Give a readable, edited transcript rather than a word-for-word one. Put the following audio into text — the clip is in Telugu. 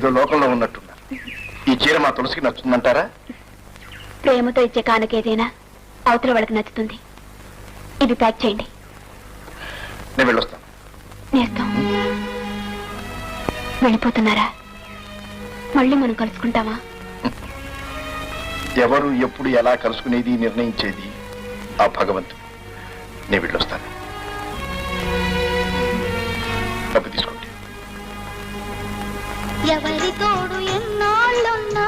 ఏదో లోకంలో ఉన్నట్టున్నారు. ఈ చీర మా తులసికి నచ్చుతుందంటారా? ప్రేమతో ఇచ్చే కానుకేదైనా అవతల వాళ్ళకి నచ్చుతుంది. ఇది ప్యాక్ చేయండి. నేను వెళ్ళొస్తాను. నేస్తాం. వెళ్ళిపోతున్నారా? మళ్ళీ మనం కలుసుకుంటామా? ఎవరు ఎప్పుడు ఎలా కలుసుకునేది నిర్ణయించేది ఆ భగవంతుడు. నేను వెళ్ళొస్తాను. డబ్బు తీసుకోండి. ఎవరి తోడు ఎన్నాళ్ళున్నా